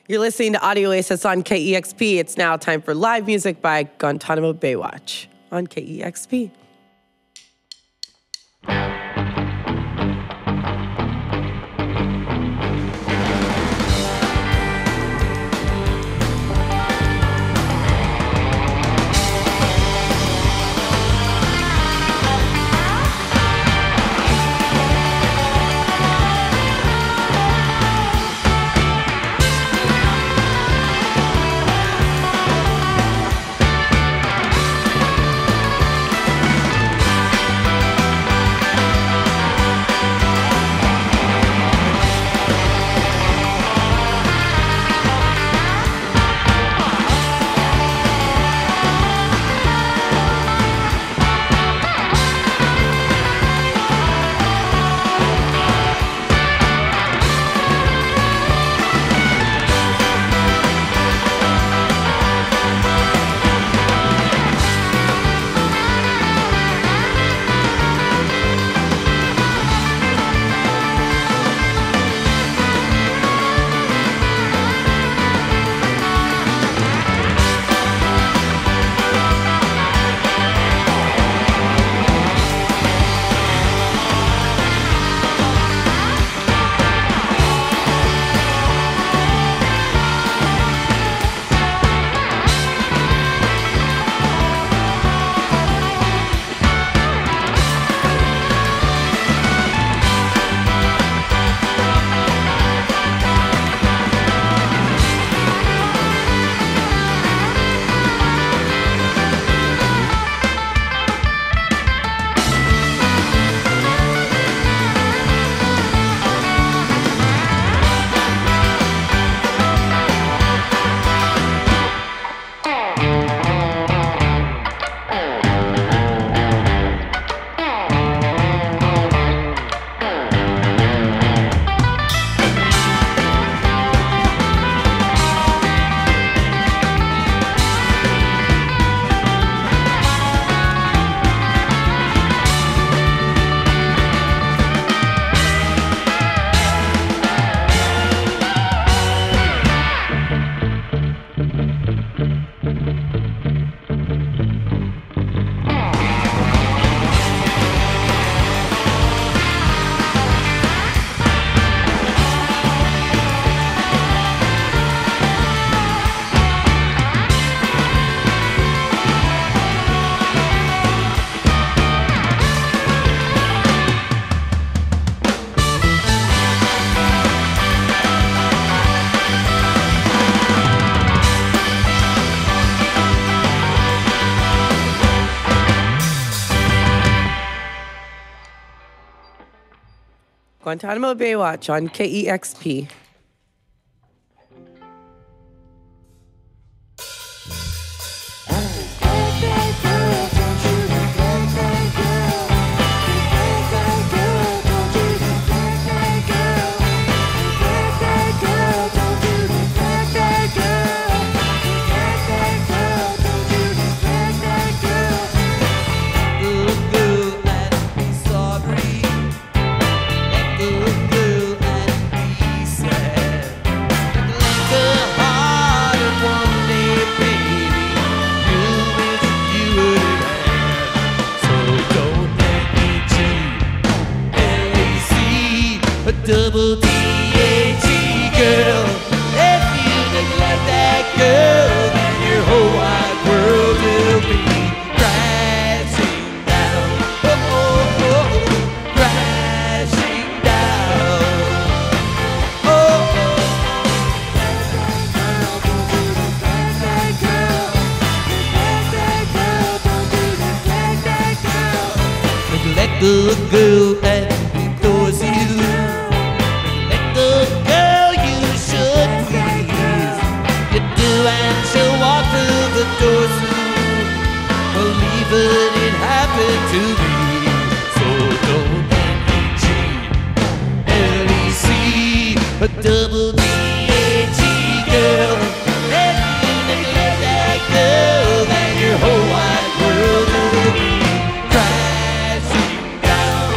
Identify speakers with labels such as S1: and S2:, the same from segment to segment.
S1: You're listening to Audio Oasis on KEXP. It's now time for live music by Guantanamo Baywatch on KEXP. Guantanamo Baywatch on KEXP.
S2: Double D-A-T girl. If you neglect that girl, then your whole wide world will be crashing down. Oh, oh, oh, crashing down. Oh, oh. Neglect the girl and ignores you. And she'll walk through the door soon, believing it happened to me. So don't let me cheat. L-E-C, a double D-A-T girl. If you neglect that girl, then your whole wide world will be crashing down.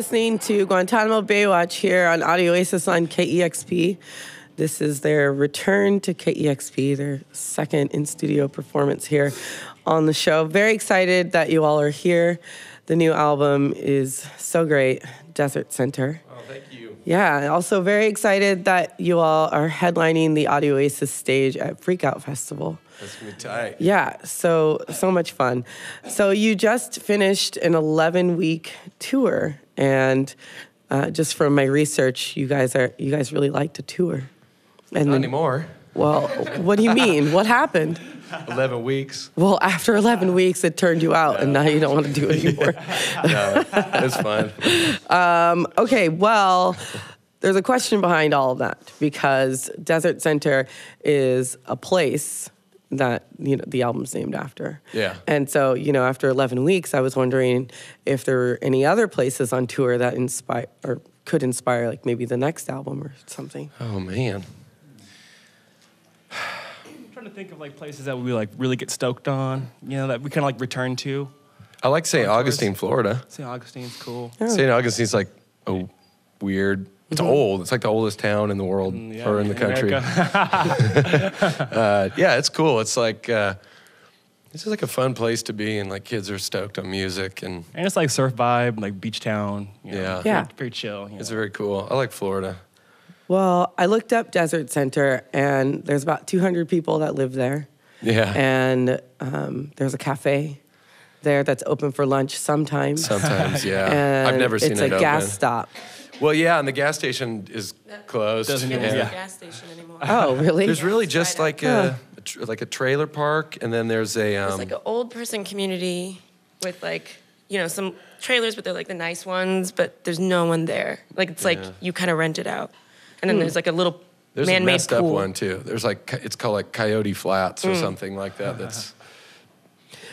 S1: listening to Guantanamo Baywatch here on Audio Oasis on KEXP. This is their return to KEXP, their second in-studio performance here on the show. Very excited that you all are here. The new album is so great, Desert Center.
S3: Oh, thank you.
S1: Yeah, also very excited that you all are headlining the Audio Oasis stage at Freakout Festival.
S3: That's gonna be tight.
S1: Yeah, so much fun. So you just finished an 11-week tour, and just from my research, you guys really like to tour. And
S3: Not anymore.
S1: Well, what do you mean? What happened?
S3: 11 weeks.
S1: Well, after 11 weeks, it turned you out, and now you don't want to do it anymore.
S3: No, it's fun.
S1: Okay, well, there's a question behind all of that, because Desert Center is a place that, you know, the album's named after.
S3: Yeah.
S1: And so, you know, after 11 weeks, I was wondering if there were any other places on tour that inspire or could inspire, like maybe the next album or something.
S3: Oh, man.
S4: I'm trying to think of like places that we like really get stoked on, you know, that we kind of like return to.
S3: I like St. Augustine, Florida.
S4: St. Augustine's cool.
S1: Oh.
S3: St. Augustine's like a weird, it's old. It's like the oldest town in the world or in the country. Yeah, it's cool. It's like, it's just like a fun place to be, and like kids are stoked on music, and
S4: And it's like surf vibe, like beach town. You know,
S3: Yeah.
S1: Yeah.
S4: Very chill. You
S3: it's
S4: know.
S3: very cool. I like Florida.
S1: Well, I looked up Desert Center, and there's about 200 people that live there.
S3: Yeah.
S1: And there's a cafe there that's open for lunch sometimes.
S3: Sometimes, yeah.
S1: And
S3: I've never seen it
S1: it's a
S3: open.
S1: gas stop.
S3: Well, yeah, and the gas station is closed.
S4: Doesn't even-
S3: Yeah.
S4: yeah.
S5: Gas station anymore.
S1: Oh, really?
S3: There's really just
S5: Right
S3: like a trailer park, and then there's a
S5: It's like an old person community with like, you know, some trailers, but they're like the nice ones, but there's no one there. Like it's like you kind of rent it out. And then there's like a little
S3: there's a
S5: man-made
S3: messed
S5: pool.
S3: up one too. There's like it's called like Coyote Flats or something like that. That's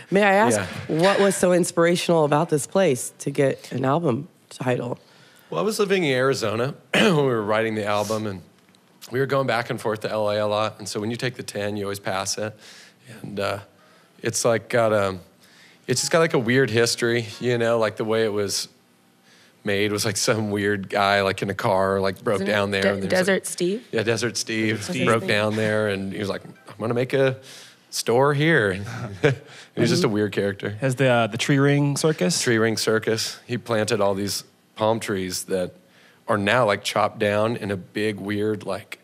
S1: May I ask,
S3: Yeah.
S1: what was so inspirational about this place to get an album title?
S3: well, I was living in Arizona when we were writing the album, and we were going back and forth to LA a lot. And so when you take the 10, you always pass it, and it's like it's just got like a weird history, you know, like the way it was made was like some weird guy like in a car like broke
S5: Isn't it
S3: down there. and there's,
S5: Desert
S3: like,
S5: Steve?
S3: Yeah, Desert Steve
S5: Steve.
S3: broke down there, and he was like, I'm gonna make a store here. And he was just a weird character.
S4: Has the tree ring circus?
S3: Tree ring circus. He planted all these palm trees that are now like chopped down in a big weird like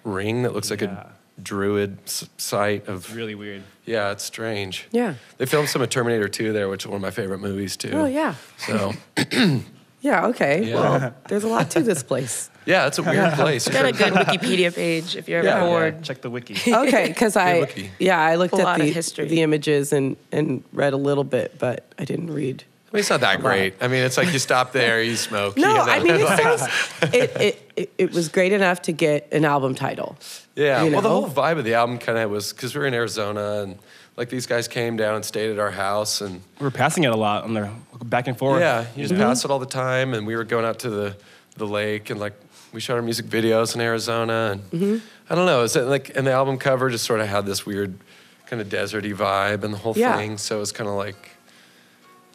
S3: ring that looks like
S4: Yeah.
S3: a druid site of.
S4: Really weird.
S3: Yeah, it's strange.
S1: Yeah.
S3: They filmed some of Terminator 2 there, which is one of my favorite movies too.
S1: Oh, yeah.
S3: So
S1: Yeah, okay.
S3: Yeah.
S1: Well, there's a lot to this place.
S3: yeah, it's a weird place.
S5: Got a good Wikipedia page if you're ever
S3: Yeah.
S5: bored.
S4: Check the wiki.
S1: Okay, because
S3: wiki.
S1: I looked
S5: A
S1: at
S5: lot of
S1: the
S5: history.
S1: images and read a little bit, but I didn't read.
S3: I mean, it's not that great. I mean, it's like you stop there, you smoke.
S1: No,
S3: you know?
S1: I mean, it sounds, it was great enough to get an album title.
S3: Yeah,
S1: you
S3: well, the
S1: know?
S3: whole vibe of the album kind of was, because we were in Arizona, and like these guys came down and stayed at our house, and
S4: We were passing it a lot on there, back and forth.
S3: yeah, you just pass it all the time, and we were going out to the lake, and like we shot our music videos in Arizona, and I don't know, it's like, and the album cover just sort of had this weird kind of deserty vibe and the whole
S1: Yeah.
S3: thing, so it was kind of like,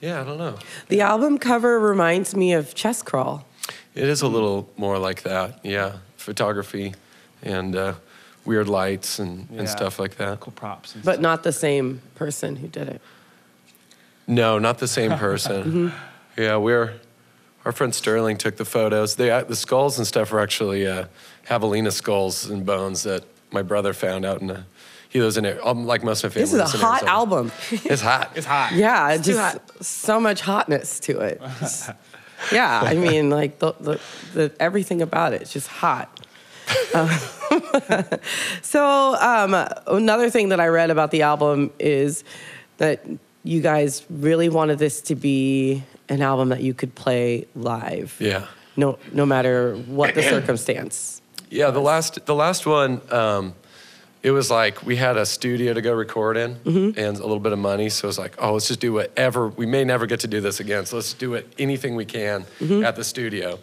S3: yeah, I don't know.
S1: The album cover reminds me of Chess Crawl.
S3: It is a little more like that, yeah, photography and weird lights and
S4: Yeah.
S3: stuff like that.
S4: Cool props. And
S1: But
S4: stuff.
S1: not the same person who did it.
S3: No, not the same person. Yeah, our friend Sterling took the photos. The skulls and stuff are actually javelina skulls and bones that my brother found out in he lives in like most of my family.
S1: This is a
S3: lives in
S1: hot
S3: Arizona.
S1: album.
S3: It's hot.
S4: It's hot.
S1: Yeah,
S5: It's too
S1: just
S5: hot.
S1: so much hotness to it. Yeah, I mean, like the everything about it is just hot. So another thing that I read about the album is that you guys really wanted this to be an album that you could play live.
S3: Yeah.
S1: No matter what the circumstance.
S3: Yeah, the last one, it was like we had a studio to go record in and a little bit of money. So it was like, oh, let's just do whatever. We may never get to do this again. So let's do anything we can at the studio.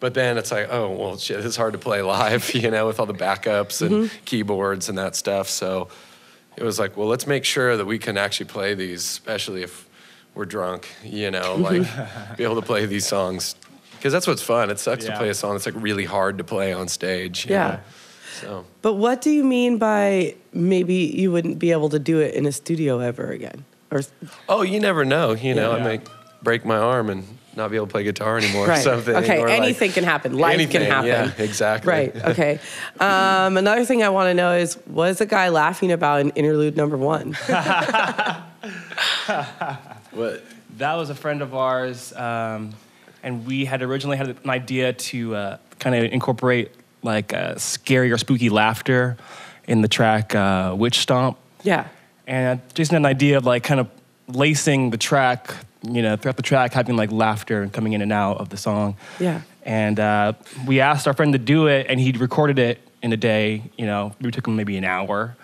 S3: But then it's like, oh, well, shit, it's hard to play live, you know, with all the backups and keyboards and that stuff. So it was like, well, let's make sure that we can actually play these, especially if we're drunk, you know, like be able to play these songs. Because that's what's fun. It sucks to play a song that's like really hard to play on stage. You know? So.
S1: But what do you mean by maybe you wouldn't be able to do it in a studio ever again? Or
S3: oh, you never know. You know, I might break my arm and not be able to play guitar anymore or something.
S1: Okay,
S3: or
S1: anything
S3: like,
S1: can happen. Life can happen.
S3: Yeah, exactly.
S1: Right, okay. Another thing I want to know is, was the guy laughing about in interlude number 1?
S3: What?
S4: That was a friend of ours, and we had originally had an idea to kind of incorporate like scary or spooky laughter in the track Witch Stomp.
S1: Yeah.
S4: And Jason had an idea of like kind of lacing the track, you know, throughout the track, having like laughter and coming in and out of the song.
S1: Yeah.
S4: And we asked our friend to do it, and he recorded it in a day. You know, it took him maybe an hour.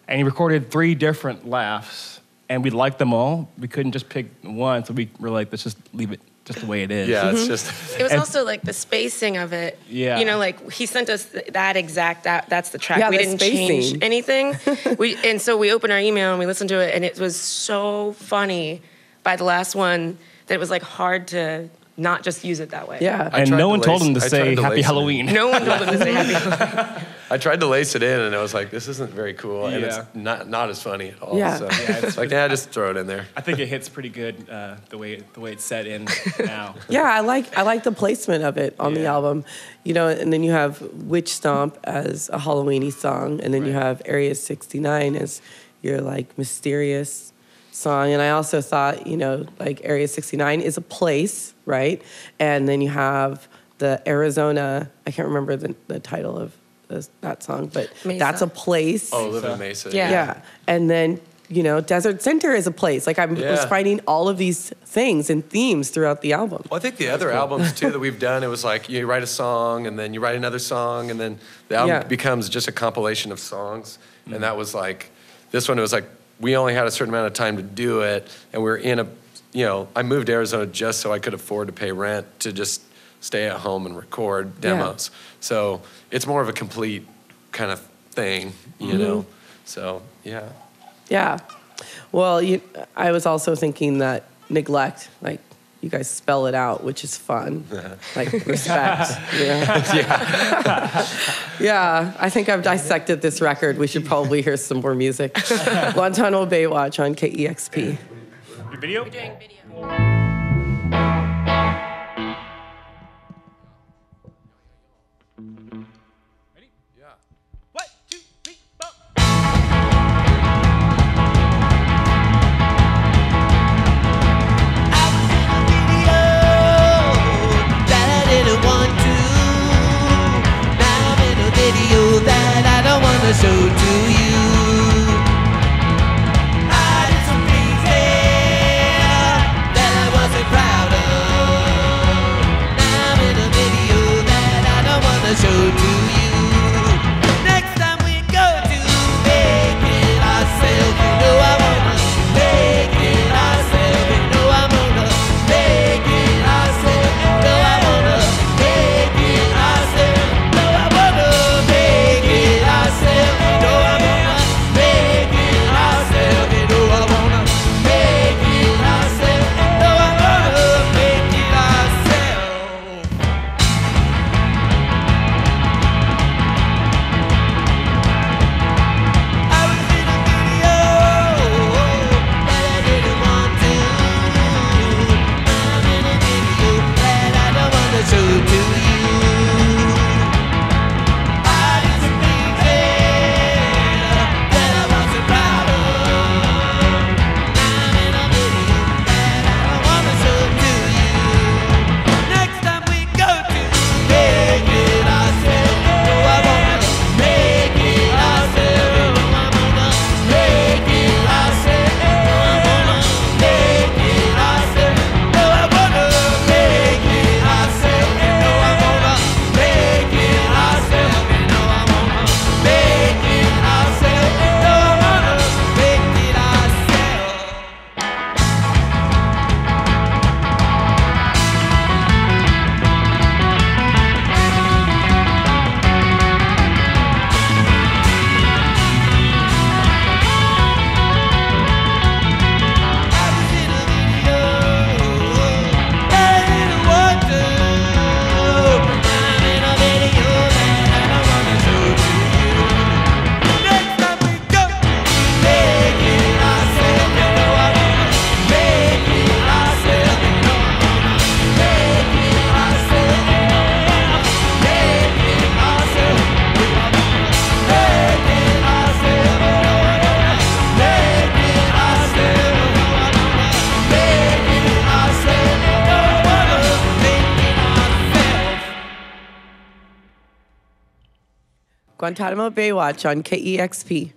S4: And he recorded 3 different laughs, and we liked them all. We couldn't just pick one, so we were like, let's just leave it just the way it is.
S3: Yeah, it's just...
S5: It was also like the spacing of it.
S4: Yeah.
S5: You know, like he sent us that exact, that's the track.
S1: Yeah,
S5: we
S1: the
S5: didn't
S1: spacing.
S5: change anything. And so we opened our email and we listened to it, and it was so funny by the last one that it was like hard to not just use it that way.
S1: Yeah.
S4: And no one told him to say Happy Halloween.
S5: No one told him to say Happy Halloween.
S3: I tried to lace it in, and I was like, this isn't very cool, and it's
S4: Yeah.
S3: not as funny at all.
S1: Yeah.
S3: So
S4: it's
S3: like, yeah, just throw it in there.
S4: I think it hits pretty good the way it's set in now.
S1: Yeah, I like the placement of it on the
S4: Yeah.
S1: album. You know, and then you have Witch Stomp as a Halloween-y song, and then you have Area 69 as your like mysterious song. And I also thought, you know, like Area 69 is a place, right? And then you have the Arizona, I can't remember the title of that song, but
S5: Mesa.
S1: that's a place.
S3: Oh, Live in Mesa.
S5: Yeah.
S1: Yeah. And then, you know, Desert Center is a place. Like I was finding all of these things and themes throughout the album.
S3: Well, I think the other albums too that we've done, it was like you write a song and then you write another song and then the album becomes just a compilation of songs. Mm-hmm. And that was like, this one, it was like, we only had a certain amount of time to do it, and we were in a, you know, I moved to Arizona just so I could afford to pay rent to just stay at home and record demos. So it's more of a complete kind of thing, you know? So, yeah.
S1: Yeah. Well, I was also thinking that neglect, like, you guys spell it out, which is fun. Like, respect. Yeah, I think I've dissected this record. We should probably hear some more music. Guantanamo Baywatch on KEXP.
S4: Your video?
S5: We're doing video.
S2: Show to you. I did some things there that I wasn't proud of. Now I'm in a video that I don't wanna show to you. Next time we go to make it ourselves, you know I wanna make it ourselves, you know I'm gonna make it ourselves, you know I wanna make it ourselves, you know I wanna make it ourselves.
S1: Guantanamo Baywatch on KEXP.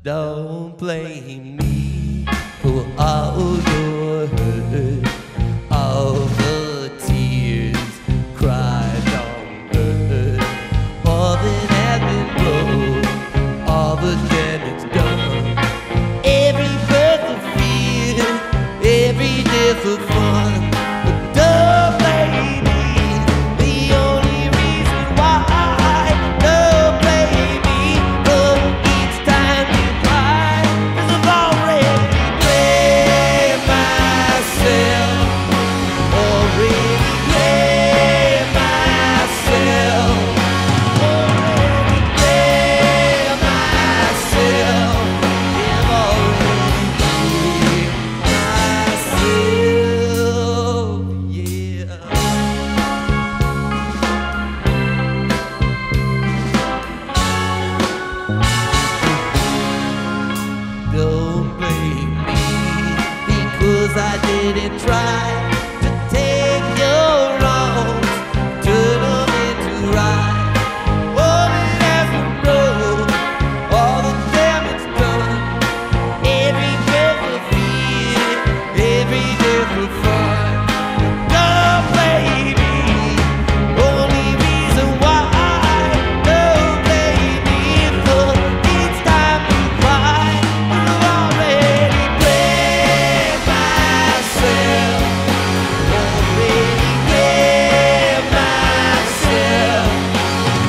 S2: Don't blame me for all your hurt, all the tears cried on earth, all that has been broke, all the damage done, every breath of fear, every death of fun. But don't blame me, the only reason why. Don't blame me for each time you cry, 'cause I've already blamed myself, already blamed myself, already blamed myself, I've already blamed myself, yeah. Don't blame me because I didn't try to take your wrongs, turn them into right. All that has been broke, all the damage done, every breath of fear, every death of fun. Don't blame me, only reason why. Don't blame me for each time you cry, 'cause I've already blamed myself, already blamed myself,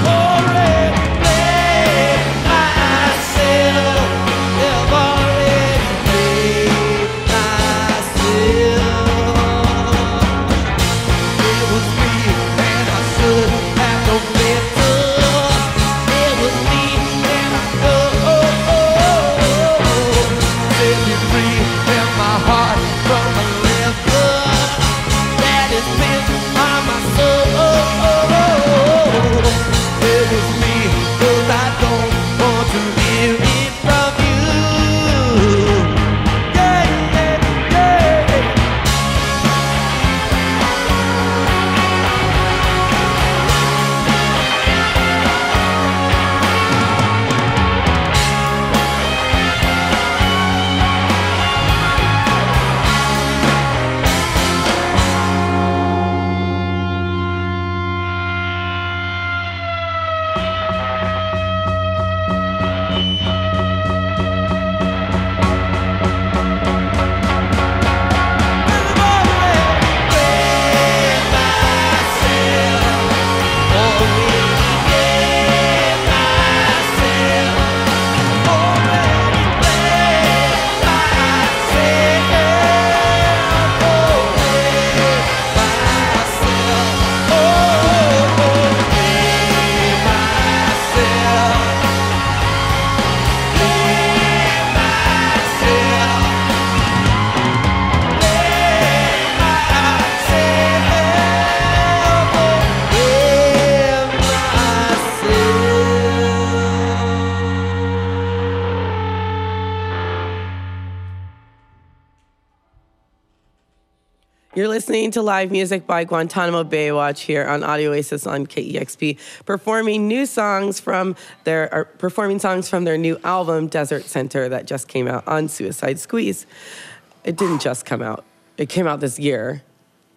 S2: already blamed myself, I've already blamed myself. It was me and I should have known better. It was me and I set me free in my heart from the leather that is bent on my soul. It was me 'cause I don't want to hear it from you. Yeah, yeah, yeah.
S1: You're listening to live music by Guantanamo Baywatch here on Audio Oasis on KEXP, performing songs from their new album, Desert Center, that just came out on Suicide Squeeze. It didn't just come out. It came out this year.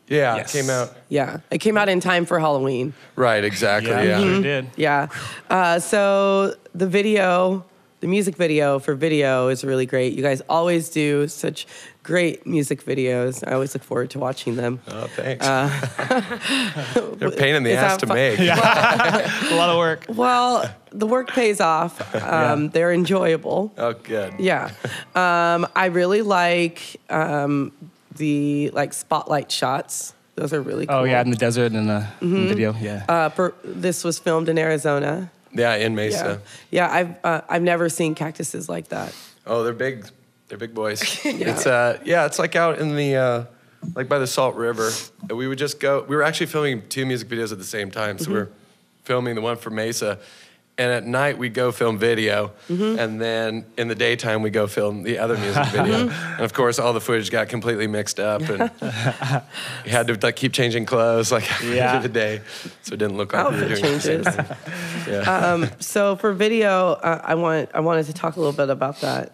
S3: Yeah,
S4: Yes.
S3: it came out.
S1: Yeah, it came out in time for Halloween.
S3: Right, exactly. Yeah.
S4: Sure did.
S1: Yeah. So the music video for Video is really great. You guys always do such great music videos. I always look forward to watching them.
S3: Oh, thanks. They're a pain in the
S1: Is
S3: ass
S1: that
S3: to
S1: fun?
S3: make.
S4: A lot of work.
S1: Well, the work pays off. They're enjoyable.
S3: Oh, good.
S1: Yeah. I really like the spotlight shots. Those are really cool.
S4: Oh yeah, in the desert and the video. Yeah.
S1: This was filmed in Arizona.
S3: Yeah, in Mesa.
S1: Yeah. I've never seen cactuses like that.
S3: Oh, they're big. They're big boys. It's like out in the like by the Salt River. We would just go. We were actually filming 2 music videos at the same time. So we're filming the one for Mesa, And at night, we'd go film video. And then in the daytime, we go film the other music video. And of course, all the footage got completely mixed up. And you had to like keep changing clothes like every the day. So it didn't look like we were
S1: Outfit
S3: doing the same
S1: changes.
S3: thing. Yeah.
S1: So for video, I wanted to talk a little bit about that.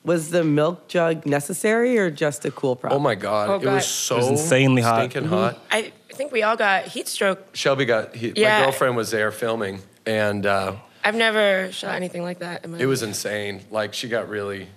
S1: Was the milk jug necessary or just a cool prop?
S3: Oh my God.
S5: Oh,
S3: It
S5: God.
S3: was so
S4: It was insanely hot.
S3: stinking hot.
S5: I think we all got heat stroke.
S3: Shelby got, my girlfriend was there filming. And
S5: I've never shot anything like that in my
S3: it was insane. Like she got really, it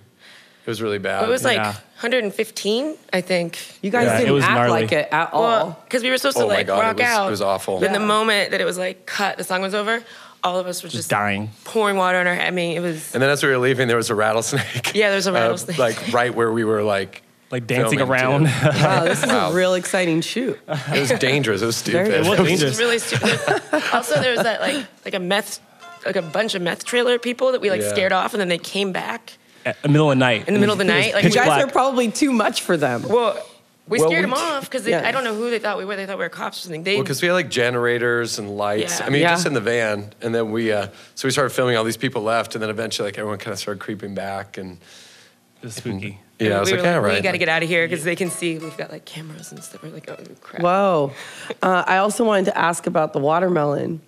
S3: was really bad.
S5: It was like
S4: Yeah.
S5: 115, I think.
S1: You guys
S4: Yeah, it
S1: didn't
S4: was
S1: act
S4: gnarly.
S1: like it at all.
S5: Well, because we were supposed to
S3: Oh my
S5: like
S3: God,
S5: rock out.
S3: it was awful.
S5: Then the
S1: Yeah.
S5: moment that it was like cut, the song was over, all of us were just
S4: dying.
S5: pouring water on our head. I mean, it was,
S3: And then as we were leaving, there was a rattlesnake.
S5: Yeah, there's a rattlesnake.
S3: Like right where we were like
S4: dancing
S3: filming,
S4: around.
S3: too.
S1: Wow, this is
S3: Wow.
S1: a real exciting shoot.
S3: It was dangerous. It was stupid.
S1: Very-
S4: It was
S5: it was
S4: dangerous.
S5: really stupid. Also, there was that like a bunch of meth trailer people that we like
S3: Yeah.
S5: scared off, and then they came back
S4: In the middle of the night.
S5: in the middle of the night. Like,
S1: You
S4: pitch
S1: guys
S4: black.
S1: are probably too much for them.
S5: well, we
S3: Well,
S5: scared
S3: we-
S5: them off because
S1: Yeah.
S5: I don't know who they thought we were. They thought we were cops or something. They
S3: Well, because we had like generators and lights.
S5: Yeah.
S3: I mean,
S1: Yeah.
S3: just in the van. And then so we started filming. All these people left, and then eventually, like everyone kind of started creeping back. And
S4: It was spooky.
S3: yeah, I was
S5: we
S3: like,
S5: were
S3: all right.
S5: we got to get out of here because they can see we've got like cameras and stuff. We're like, oh crap.
S1: Whoa. I also wanted to ask about the watermelon.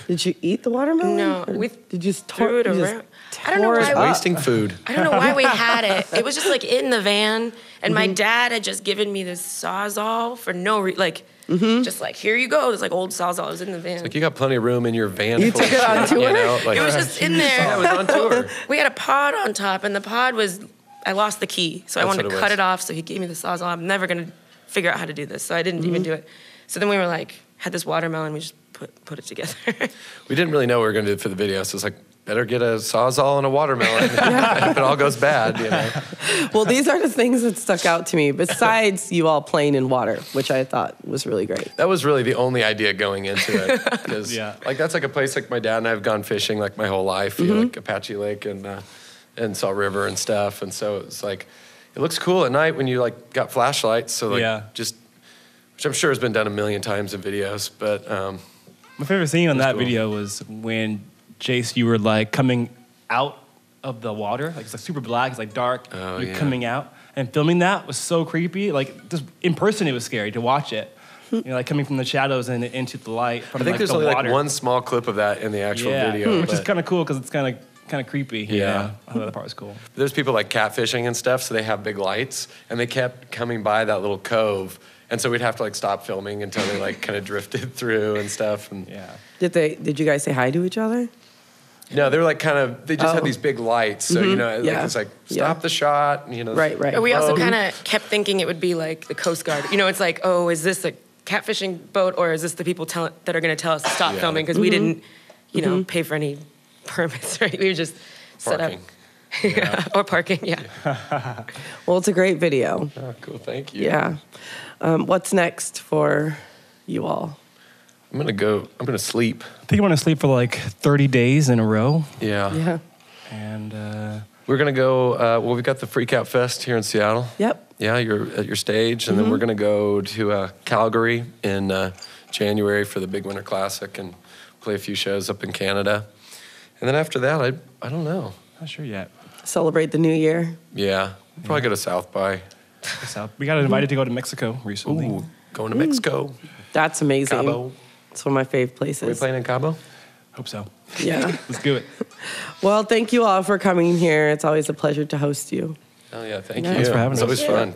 S1: Did you eat the watermelon?
S5: No,
S1: Or
S5: we
S1: did you just
S5: threw it
S1: you just
S5: around. I don't know
S1: tore it
S5: why
S1: up?
S3: Wasting food.
S5: I don't know why we had it. It was just like in the van, and
S1: Mm-hmm.
S5: my dad had just given me this Sawzall for no reason.
S1: Mm-hmm.
S5: Just like, here you go. This like old Sawzall. It was in the van.
S3: Like you got plenty of room in your van.
S1: You
S3: full of
S1: took it on
S3: shit, You
S1: tour?
S3: know? Like,
S5: It was just in there.
S3: Yeah, it was on tour.
S5: We had a pod on top, and the pod was, I lost the key. So I
S3: That's
S5: wanted
S3: what
S5: to
S3: it
S5: cut
S3: was.
S5: it off, so he gave me the Sawzall. I'm never going to figure out how to do this, so I didn't
S1: Mm-hmm.
S5: even do it. So then we were like, had this watermelon, we just put it together.
S3: We didn't really know what we were going to do for the video, so it's like, better get a Sawzall and a watermelon if it all goes bad, you know.
S1: Well, these are the things that stuck out to me, besides you all playing in water, which I thought was really great.
S3: That was really the only idea going into it, because
S4: Yeah.
S3: like that's like a place like my dad and I have gone fishing like my whole life, you know, like Apache Lake and Salt River and stuff, and so it's like it looks cool at night when you like got flashlights, so like just which I'm sure has been done a million times in videos, but
S4: My favorite scene on that
S3: cool.
S4: video was when Jace, you were like coming out of the water, like it's like super black, it's like dark.
S3: Oh,
S4: you're
S3: yeah.
S4: coming out, and filming that was so creepy. Like just in person, it was scary to watch it. You know, like coming from the shadows and into the light. From,
S3: I think
S4: like,
S3: there's
S4: the
S3: only
S4: water.
S3: like one small clip of that in the actual video.
S4: which is
S3: but
S4: kind of cool because it's kind of creepy. you
S3: Yeah.
S4: know? I thought that part was cool.
S3: there's people like catfishing and stuff, so they have big lights, and they kept coming by that little cove, and so we'd have to like stop filming until they like kind of drifted through and stuff. And
S4: Yeah.
S1: Did you guys say hi to each other?
S3: no, they were like they just had
S1: Oh.
S3: these big lights, so you know, like,
S1: Yeah.
S3: it's like
S1: Yeah.
S3: stop the shot, you know.
S1: Right.
S5: But we also
S3: Oh.
S5: kind of kept thinking it would be like the Coast Guard. You know, it's like, oh, is this a catfishing boat, or is this the people that are going to tell us to stop
S3: Yeah.
S5: filming? Because we didn't, you know, pay for any permits, right? We were just
S3: Parking.
S5: set up. Or parking, yeah.
S1: Well, it's a great video.
S3: Oh, cool, thank you.
S1: Yeah. What's next for you all?
S3: I'm gonna sleep.
S4: I think I want to sleep for like 30 days in a row,
S3: Yeah.
S1: Yeah.
S4: and
S3: We're gonna go. Well, we've got the Freak Out Fest here in Seattle.
S1: Yep.
S3: Yeah, you're at your stage, and then we're gonna go to Calgary in January for the Big Winter Classic and play a few shows up in Canada. And then after that, I don't know.
S4: not sure yet.
S1: Celebrate the new year.
S3: Yeah, probably go to South by.
S4: We got invited to go to Mexico recently.
S3: Ooh, going to Mexico.
S1: That's amazing.
S3: Cabo.
S1: It's one of my fave
S3: Are we
S1: places.
S3: playing in Cabo?
S4: Hope so.
S1: Yeah.
S4: Let's do it.
S1: Well, thank you all for coming here. It's always a pleasure to host you.
S3: Oh yeah, thank
S1: Yeah.
S3: you.
S1: Thanks
S4: for having
S3: it's
S4: us.
S3: always fun.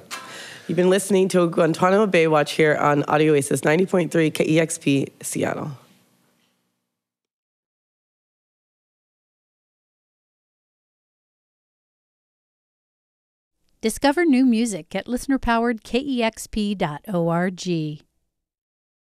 S1: You've been listening to Guantanamo Baywatch here on Audio Oasis 90.3 KEXP Seattle.
S6: Discover new music at listener-powered KEXP.org.